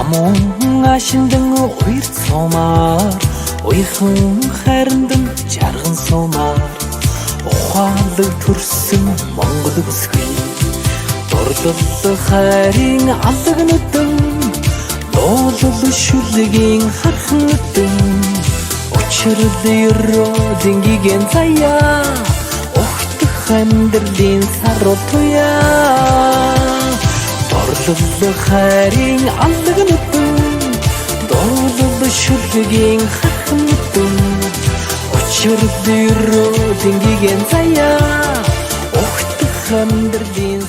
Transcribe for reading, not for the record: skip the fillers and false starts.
Амун ашиндан уйрт сомаар уйхан хайрандан жарган сомаар ухаалаг төрсөн Монгол өсгөл дурлал хайрын алдаг нүдэн доолол шүлгийн хархан нүдэн учрал ерөө дингийн заяа ухтах амьдралын сарутуя дорлол хайрын алдаг нүдэн доолол шүлгийн хархан нүдэн учрал ерөө дингийн заяа ухтах амьдралын